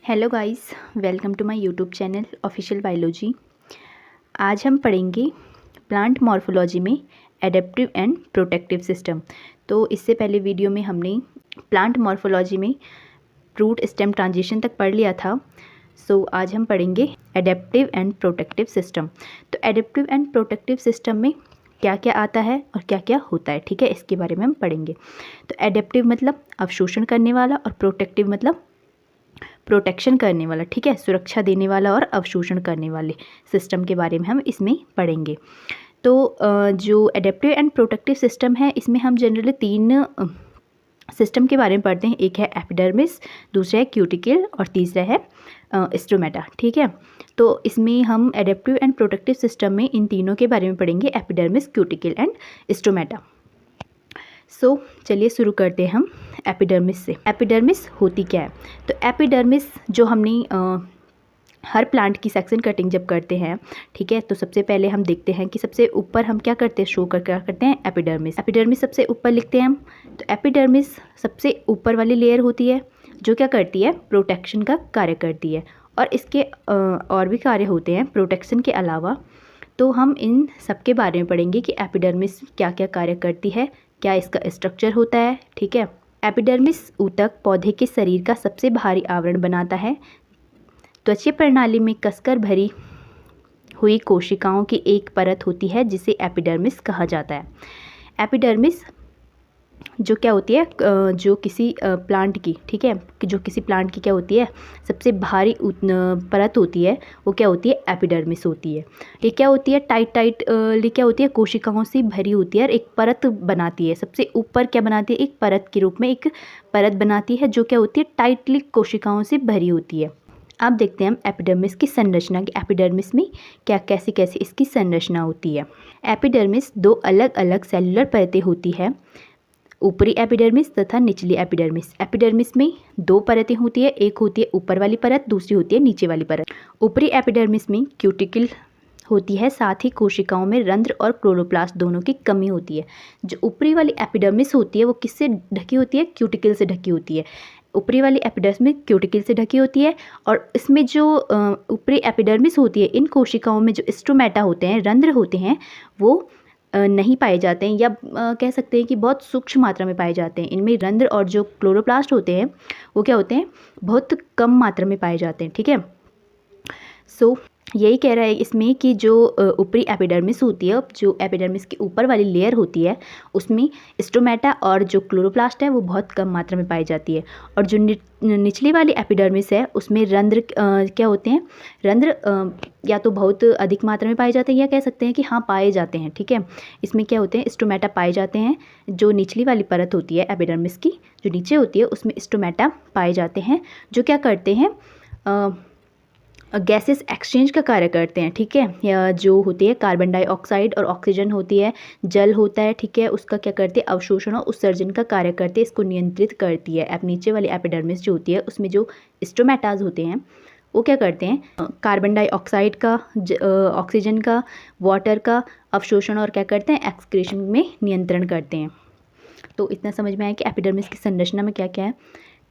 Hello guys, welcome to my YouTube channel official biology. आज हम पढ़ेंगे प्लांट मॉर्फोलॉजी में एडेप्टिव एंड प्रोटेक्टिव सिस्टम। तो इससे पहले वीडियो में हमने प्लांट मॉर्फोलॉजी में रूट स्टेम ट्रांजिशन तक पढ़ लिया था। आज हम पढ़ेंगे एडेप्टिव एंड प्रोटेक्टिव सिस्टम। तो एडेप्टिव एंड प्रोटेक्टिव सिस्टम में क्या क्या आता है और क्या क्या होता है, ठीक है, इसके बारे में हम पढ़ेंगे। तो एडेप्टिव मतलब अवशोषण करने वाला और प्रोटेक्टिव मतलब प्रोटेक्शन करने वाला, ठीक है, सुरक्षा देने वाला और अवशोषण करने वाले सिस्टम के बारे में हम इसमें पढ़ेंगे। तो जो एडेप्टिव एंड प्रोटेक्टिव सिस्टम है, इसमें हम जनरली तीन सिस्टम के बारे में पढ़ते हैं। एक है एपिडर्मिस, दूसरा है क्यूटिकल और तीसरा है स्टोमेटा, ठीक है। तो इसमें हम एडेप्टिव एंड प्रोटेक्टिव सिस्टम में इन तीनों के बारे में पढ़ेंगे, एपिडर्मिस, क्यूटिकल एंड स्टोमेटा। चलिए शुरू करते हैं हम एपिडर्मिस से। एपिडर्मिस होती क्या है? तो एपिडर्मिस जो हमने हर प्लांट की सेक्शन कटिंग जब करते हैं, ठीक है, तो सबसे पहले हम देखते हैं कि सबसे ऊपर हम क्या करते हैं, शो कर क्या करते हैं, एपिडर्मिस। एपिडर्मिस सबसे ऊपर लिखते हैं हम। तो एपिडर्मिस सबसे ऊपर वाली लेयर होती है जो क्या करती है, प्रोटेक्शन का कार्य करती है। और इसके और भी कार्य होते हैं प्रोटेक्शन के अलावा। तो हम इन सब के बारे में पढ़ेंगे कि एपिडर्मिस क्या क्या कार्य करती है, क्या इसका स्ट्रक्चर होता है, ठीक है। एपिडर्मिस ऊतक पौधे के शरीर का सबसे बाहरी आवरण बनाता है। त्वचीय प्रणाली में कसकर भरी हुई कोशिकाओं की एक परत होती है जिसे एपिडर्मिस कहा जाता है। एपिडर्मिस जो क्या होती है, जो किसी प्लांट की, ठीक है, जो किसी प्लांट की क्या होती है, सबसे भारी परत होती है, वो क्या होती है, एपिडर्मिस होती है। ये क्या होती है, टाइट क्या होती है, कोशिकाओं से भरी होती है और एक परत बनाती है। सबसे ऊपर क्या बनाती है, एक परत के रूप में एक परत बनाती है जो क्या होती है, टाइटली कोशिकाओं से भरी होती है। अब देखते हैं हम एपिडर्मिस की संरचना की, एपिडर्मिस में क्या कैसी कैसी इसकी संरचना होती है। एपिडर्मिस दो अलग अलग सेलुलर परतें होती है, ऊपरी एपिडर्मिस तथा निचली एपिडर्मिस। एपिडर्मिस में दो परतें होती है, एक होती है ऊपर वाली परत, दूसरी होती है नीचे वाली परत। ऊपरी एपिडर्मिस में क्यूटिकल होती है, साथ ही कोशिकाओं में रंध्र और क्लोरोप्लास्ट दोनों की कमी होती है। जो ऊपरी वाली एपिडर्मिस होती है वो किससे ढकी होती है, क्यूटिकल से ढकी होती है। ऊपरी वाली एपिडर्मिस में क्यूटिकल से ढकी होती है। और इसमें जो ऊपरी एपिडर्मिस होती है, इन कोशिकाओं में जो स्टोमेटा होते हैं, रंध्र होते हैं, वो नहीं पाए जाते हैं, या कह सकते हैं कि बहुत सूक्ष्म मात्रा में पाए जाते हैं। इनमें रंध्र और जो क्लोरोप्लास्ट होते हैं वो क्या होते हैं, बहुत कम मात्रा में पाए जाते हैं, ठीक है। यही कह रहा है इसमें कि जो ऊपरी एपिडर्मिस होती है, जो एपिडर्मिस की ऊपर वाली लेयर होती है, उसमें स्टोमेटा और जो क्लोरोप्लास्ट है वो बहुत कम मात्रा में पाई जाती है। और जो निचली वाली एपिडर्मिस है उसमें रंध्र क्या होते हैं, रंध्र या तो बहुत अधिक मात्रा में पाए जाते हैं, या कह सकते हैं कि हाँ पाए जाते हैं, ठीक है। इसमें क्या होते हैं, स्टोमेटा पाए जाते हैं। जो निचली वाली परत होती है एपिडर्मिस की, जो नीचे होती है, उसमें स्टोमेटा पाए जाते हैं जो क्या करते हैं, गैसेस एक्सचेंज का कार्य करते हैं, ठीक है। या जो होती है कार्बन डाइऑक्साइड और ऑक्सीजन होती है, जल होता है, ठीक है, उसका क्या करते हैं, अवशोषण और उत्सर्जन का कार्य करते हैं, इसको नियंत्रित करती है। अब नीचे वाली एपिडर्मिस जो होती है उसमें जो स्टोमेटाज होते हैं वो क्या करते हैं, कार्बन डाइऑक्साइड का, ऑक्सीजन का, वाटर का अवशोषण और क्या करते हैं, एक्सक्रीशन में नियंत्रण करते हैं। तो इतना समझ में आया कि एपिडर्मिस की संरचना में क्या क्या है,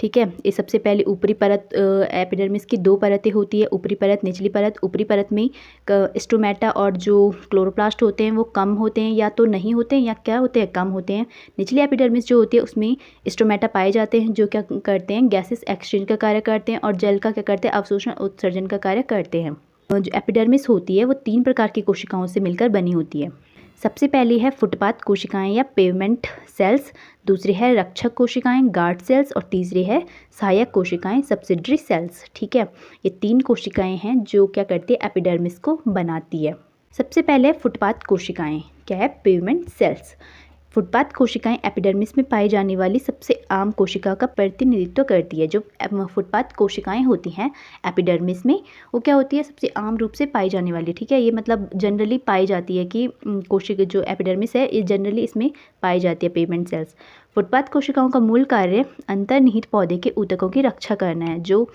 ठीक है। ये सबसे पहले ऊपरी परत, एपिडर्मिस की दो परतें होती है, ऊपरी परत, निचली परत। ऊपरी परत में स्टोमेटा और जो क्लोरोप्लास्ट होते हैं वो कम होते हैं, या तो नहीं होते हैं, या क्या होते हैं, कम होते हैं। निचली एपिडर्मिस जो होती है उसमें स्टोमेटा पाए जाते हैं जो क्या करते हैं, गैसेस एक्सचेंज का कार्य करते हैं, और जल का क्या करते हैं, अवशोषण उत्सर्जन का कार्य करते हैं। जो एपिडर्मिस होती है वो तीन प्रकार की कोशिकाओं से मिलकर बनी होती है। सबसे पहली है फुटपाथ कोशिकाएं या पेवमेंट सेल्स, दूसरी है रक्षक कोशिकाएं, गार्ड सेल्स, और तीसरी है सहायक कोशिकाएं, सब्सिडरी सेल्स, ठीक है। ये तीन कोशिकाएं हैं जो क्या करती है, एपिडर्मिस को बनाती है। सबसे पहले फुटपाथ कोशिकाएं क्या है, पेवमेंट सेल्स। फुटपाथ कोशिकाएं एपिडर्मिस में पाई जाने वाली सबसे आम कोशिका का प्रतिनिधित्व करती है। जो फुटपाथ कोशिकाएं होती हैं एपिडर्मिस में, वो क्या होती है, सबसे आम रूप से पाई जाने वाली, ठीक है। ये मतलब जनरली पाई जाती है कि कोशिका जो एपिडर्मिस है ये जनरली इसमें पाई जाती है, पेवमेंट सेल्स। फुटपाथ कोशिकाओं का मूल कार्य अंतर्निहित पौधे के ऊतकों की रक्षा करना है। जो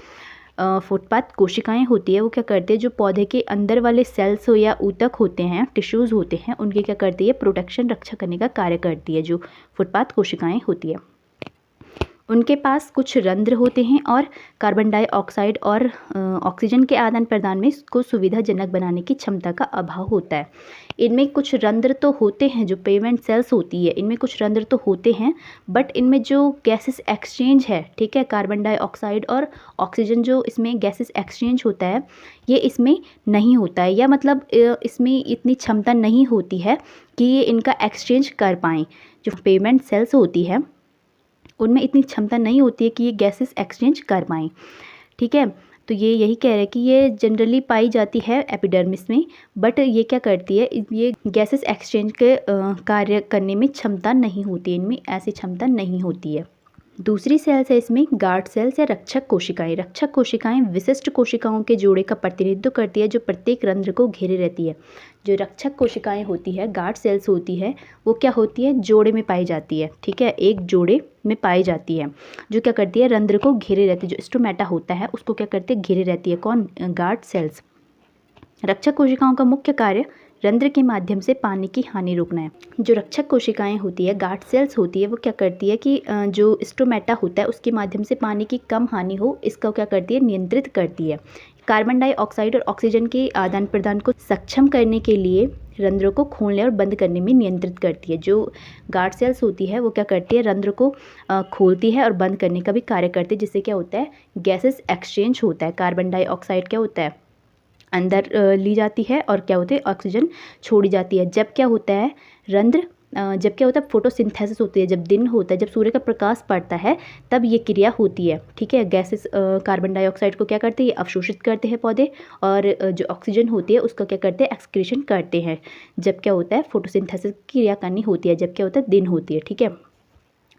फुटपाथ कोशिकाएं होती है वो क्या करते हैं, जो पौधे के अंदर वाले सेल्स हो या ऊतक होते हैं, टिश्यूज़ होते हैं, उनकी क्या करती है, प्रोटेक्शन, रक्षा करने का कार्य करती है, जो फुटपाथ कोशिकाएं होती है। उनके पास कुछ रंध्र होते हैं और कार्बन डाइऑक्साइड और ऑक्सीजन के आदान प्रदान में इसको सुविधाजनक बनाने की क्षमता का अभाव होता है। इनमें कुछ रंध्र तो होते हैं, जो पेवेंट सेल्स होती है इनमें कुछ रंध्र तो होते हैं, बट इनमें जो गैसेस एक्सचेंज है, ठीक है, कार्बन डाइऑक्साइड और ऑक्सीजन जो इसमें गैसेस एक्सचेंज होता है ये इसमें नहीं होता है, या मतलब इसमें इतनी क्षमता नहीं होती है कि ये इनका एक्सचेंज कर पाएँ। जो पेवेंट सेल्स होती है उनमें इतनी क्षमता नहीं होती है कि ये गैसेस एक्सचेंज कर पाएँ, ठीक है। तो ये यही कह रहे हैं कि ये जनरली पाई जाती है एपिडर्मिस में, बट ये क्या करती है, ये गैसेस एक्सचेंज के कार्य करने में क्षमता नहीं होती है, इनमें ऐसी क्षमता नहीं होती है। दूसरी सेल्स है इसमें गार्ड सेल्स या रक्षक कोशिकाएं। रक्षक कोशिकाएं विशिष्ट कोशिकाओं के जोड़े का प्रतिनिधित्व करती है जो प्रत्येक रंध्र को घेरे रहती है। जो रक्षक कोशिकाएं होती है, गार्ड सेल्स होती है, वो क्या होती है, जोड़े में पाई जाती है, ठीक है, एक जोड़े में पाई जाती है, जो क्या करती है, रंध्र को घेरे रहती है। जो स्टोमेटा होता है उसको क्या करते हैं, घेरे रहती है। कौन, गार्ड सेल्स। रक्षक कोशिकाओं का मुख्य कार्य रंध्र के माध्यम से पानी की हानि रोकना है। जो रक्षक कोशिकाएं होती है, गार्ड सेल्स होती है, वो क्या करती है कि जो स्टोमेटा होता है उसके माध्यम से पानी की कम हानि हो, इसका क्या करती है, नियंत्रित करती है। कार्बन डाइऑक्साइड और ऑक्सीजन के आदान प्रदान को सक्षम करने के लिए रंध्रों को खोलने और बंद करने में नियंत्रित करती है। जो गार्ड सेल्स होती है वो क्या करती है, रंध्र को खोलती है और बंद करने का भी कार्य करती है, जिससे क्या होता है, गैसेस एक्सचेंज होता है। कार्बन डाइऑक्साइड क्या होता है, अंदर ली जाती है, और क्या होते हैं, ऑक्सीजन छोड़ी जाती है। जब क्या होता है, रंध्र जब क्या होता है, फोटोसिंथेसिस होती है, जब दिन होता है, जब सूर्य का प्रकाश पड़ता है, तब ये क्रिया होती है, ठीक है। गैसेस कार्बन डाइऑक्साइड को क्या करते हैं, ये अवशोषित करते हैं पौधे, और जो ऑक्सीजन होती है उसका क्या करते हैं, एक्सक्रीशन करते हैं। जब क्या होता है, फोटोसिंथेसिस की क्रिया करनी होती है, जब क्या होता है, दिन होती है, ठीक है,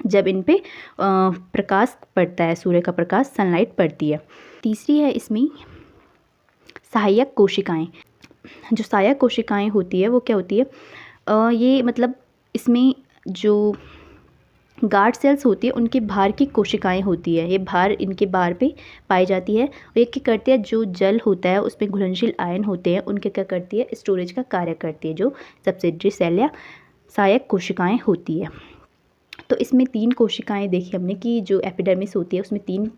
जब इन पे प्रकाश पड़ता है, सूर्य का प्रकाश, सनलाइट पड़ती है। तीसरी है इसमें सहायक कोशिकाएं। जो सहायक कोशिकाएं होती है वो क्या होती है, ये मतलब इसमें जो गार्ड सेल्स होती है उनके बाहर की कोशिकाएं होती है, ये बाहर, इनके बाहर पे पाई जाती है। और ये क्या करती है, जो जल होता है उसमें घुलनशील आयन होते हैं, उनके क्या करती है, स्टोरेज का कार्य करती है, जो सब्सिडरी सेल या सहायक कोशिकाएं होती है। तो इसमें 3 कोशिकाएं देखी हमने कि जो एपिडर्मिस होती है उसमें 3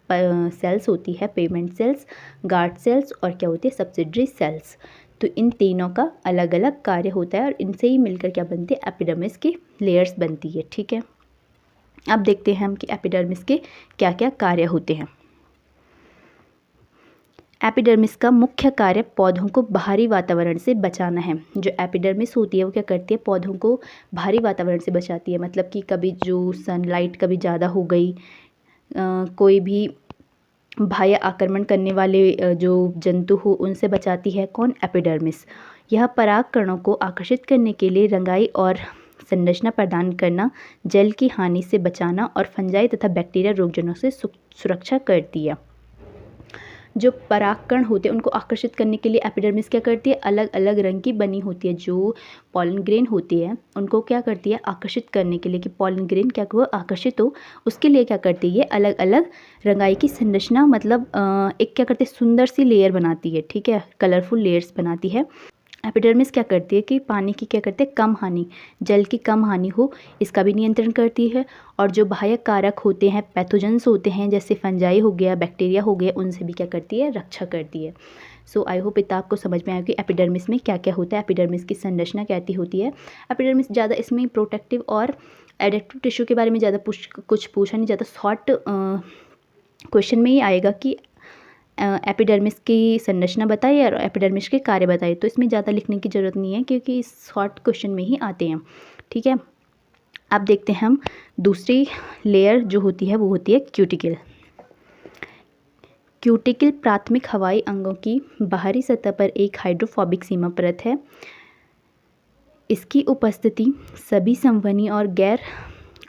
सेल्स होती है, पेवेंट सेल्स, गार्ड सेल्स और क्या होती है, सब्सिडरी सेल्स। तो इन तीनों का अलग अलग कार्य होता है और इनसे ही मिलकर क्या बनती है, एपिडर्मिस की लेयर्स बनती है, ठीक है। अब देखते हैं हम कि एपिडर्मिस के क्या क्या कार्य होते हैं। एपिडर्मिस का मुख्य कार्य पौधों को बाहरी वातावरण से बचाना है। जो एपिडर्मिस होती है वो क्या करती है, पौधों को बाहरी वातावरण से बचाती है, मतलब कि कभी जो सनलाइट कभी ज़्यादा हो गई, कोई भी बाह्य आक्रमण करने वाले जो जंतु हो उनसे बचाती है। कौन, एपिडर्मिस। यह परागकणों को आकर्षित करने के लिए रंगाई और संरचना प्रदान करना, जल की हानि से बचाना और फंजाई तथा बैक्टीरिया रोगजनकों से सुरक्षा करती है। जो परागकण होते हैं उनको आकर्षित करने के लिए एपिडर्मिस क्या करती है, अलग अलग रंग की बनी होती है। जो पॉलन ग्रेन होती है उनको क्या करती है, आकर्षित करने के लिए, कि पॉलन ग्रेन क्या हो, आकर्षित हो, उसके लिए क्या करती है, अलग अलग रंगाई की संरचना, मतलब एक क्या करती है, सुंदर सी लेयर बनाती है, ठीक है, कलरफुल लेयर्स बनाती है। एपिडर्मिस क्या करती है कि पानी की क्या करते हैं, कम हानि, जल की कम हानि हो, इसका भी नियंत्रण करती है। और जो बाह्य कारक होते हैं, पैथोजेंस होते हैं, जैसे फंजाई हो गया, बैक्टीरिया हो गया, उनसे भी क्या करती है, रक्षा करती है। सो आई होप इतना आपको समझ में आया कि एपिडर्मिस में क्या क्या होता है, एपिडर्मिस की संरचना कैसी होती है। एपिडर्मिस ज़्यादा इसमें प्रोटेक्टिव और एडेप्टिव टिश्यू के बारे में ज़्यादा कुछ पूछा नहीं जाता, शॉर्ट क्वेश्चन में ही आएगा कि एपिडर्मिस की संरचना बताइए और एपिडर्मिस के कार्य बताइए। तो इसमें ज़्यादा लिखने की ज़रूरत नहीं है क्योंकि इस शॉर्ट क्वेश्चन में ही आते हैं, ठीक है। अब देखते हैं हम दूसरी लेयर जो होती है वो होती है क्यूटिकल। क्यूटिकल प्राथमिक हवाई अंगों की बाहरी सतह पर एक हाइड्रोफोबिक सीमा परत है। इसकी उपस्थिति सभी संवहनी और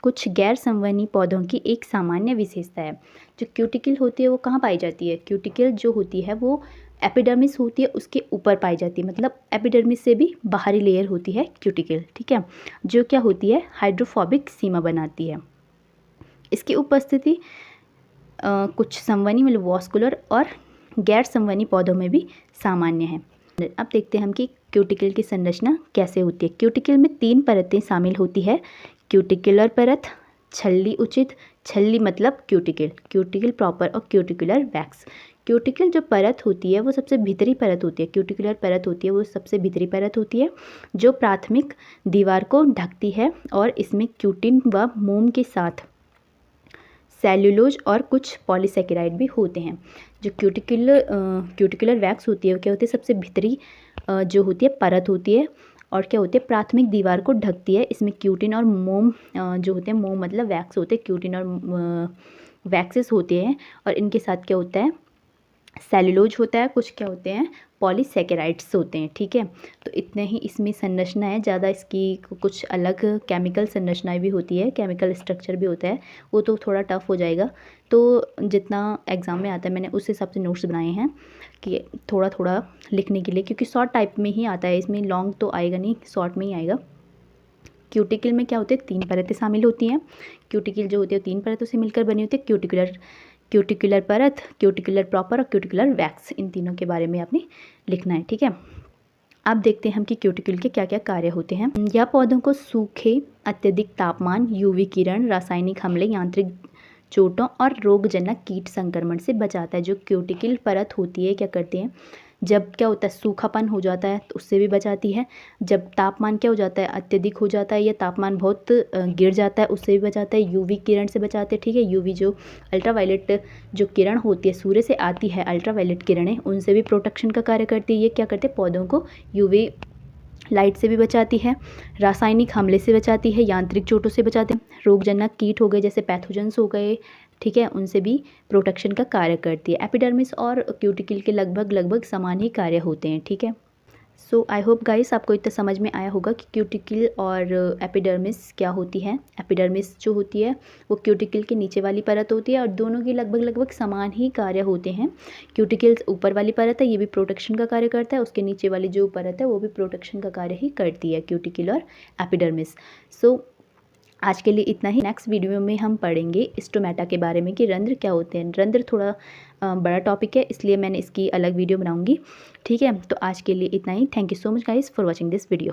कुछ गैर संवहनी पौधों की एक सामान्य विशेषता है। जो क्यूटिकल होती है वो कहाँ पाई जाती है, क्यूटिकल जो होती है वो एपिडर्मिस होती है उसके ऊपर पाई जाती है, मतलब एपिडर्मिस से भी बाहरी लेयर होती है क्यूटिकल, ठीक है, जो क्या होती है, हाइड्रोफोबिक सीमा बनाती है। इसकी उपस्थिति कुछ संवहनी मतलब वॉस्कुलर और गैर संवहनी पौधों में भी सामान्य है। अब देखते हैं हम कि क्यूटिकल की संरचना कैसे होती है। क्यूटिकल में 3 परतें शामिल होती है, क्यूटिकुलर परत, छल्ली उचित, छल्ली मतलब क्यूटिकल, क्यूटिकल प्रॉपर और क्यूटिकुलर वैक्स। क्यूटिकल जो परत होती है वो सबसे भीतरी परत होती है, क्यूटिकुलर परत होती है वो सबसे भीतरी परत होती है जो प्राथमिक दीवार को ढकती है और इसमें क्यूटिन व मोम के साथ सेल्यूलोज और कुछ पॉलीसेकेराइड भी होते हैं। जो क्यूटिकुलर वैक्स होती है वो क्या होती है, सबसे भीतरी जो होती है परत होती है और क्या होती है, प्राथमिक दीवार को ढकती है। इसमें क्यूटिन और मोम जो होते हैं, मोम मतलब वैक्स होते हैं, क्यूटिन और वैक्सेस होते हैं और इनके साथ क्या होता है, सेल्यूलोज होता है, कुछ क्या होते हैं, पॉलीसेकेराइड्स होते हैं। ठीक है, तो इतने ही इसमें संरचना है, ज़्यादा इसकी कुछ अलग केमिकल संरचनाएं भी होती है, केमिकल स्ट्रक्चर भी होता है, वो तो थोड़ा टफ हो जाएगा। तो जितना एग्ज़ाम में आता है मैंने उस हिसाब से नोट्स बनाए हैं कि थोड़ा थोड़ा लिखने के लिए, क्योंकि शॉर्ट टाइप में ही आता है, इसमें लॉन्ग तो आएगा नहीं, शॉर्ट में ही आएगा। क्यूटिकल में क्या होते हैं, 3 परतें शामिल होती हैं। क्यूटिकल जो होती है 3 परतों से मिलकर बनी होती है, क्यूटिकुलर परत, क्यूटिकुलर प्रॉपर और क्यूटिकुलर वैक्स। इन तीनों के बारे में आपने लिखना है। ठीक है, अब देखते हैं हम कि क्यूटिकल के क्या क्या कार्य होते हैं। यह पौधों को सूखे, अत्यधिक तापमान, यूवी किरण, रासायनिक हमले, यांत्रिक चोटों और रोगजनक कीट संक्रमण से बचाता है। जो क्यूटिकल परत होती है क्या करती है, जब क्या होता है सूखापन हो जाता है तो उससे भी बचाती है, जब तापमान क्या हो जाता है अत्यधिक हो जाता है या तापमान बहुत गिर जाता है उससे भी बचाता है, यूवी किरण से बचाते हैं। ठीक है, यूवी जो अल्ट्रावायलेट जो किरण होती है सूर्य से आती है, अल्ट्रावायलेट किरणें, उनसे भी प्रोटेक्शन का कार्य करती है। ये क्या करते हैं, पौधों को यूवी लाइट से भी बचाती है, रासायनिक हमले से बचाती है, यांत्रिक चोटों से बचाते हैं, रोगजनक कीट हो गए जैसे पैथोजेंस हो गए, ठीक है, उनसे भी प्रोटेक्शन का कार्य करती है। एपिडर्मिस और क्यूटिकल के लगभग समान ही कार्य होते हैं। ठीक है, सो आई होप गाइस आपको इतना समझ में आया होगा कि क्यूटिकल और एपिडर्मिस क्या होती है। एपिडर्मिस जो होती है वो क्यूटिकल के नीचे वाली परत होती है और दोनों की लगभग समान ही कार्य होते हैं। क्यूटिकल ऊपर वाली परत है, ये भी प्रोटेक्शन का कार्य करता है, उसके नीचे वाली जो परत है वो भी प्रोटेक्शन का कार्य ही करती है, क्यूटिकल और एपिडर्मिस। सो आज के लिए इतना ही। नेक्स्ट वीडियो में हम पढ़ेंगे स्टोमेटा के बारे में कि रंध्र क्या होते हैं। रंध्र थोड़ा बड़ा टॉपिक है, इसलिए मैंने इसकी अलग वीडियो बनाऊंगी। ठीक है, तो आज के लिए इतना ही। Thank you so much guys for watching this video.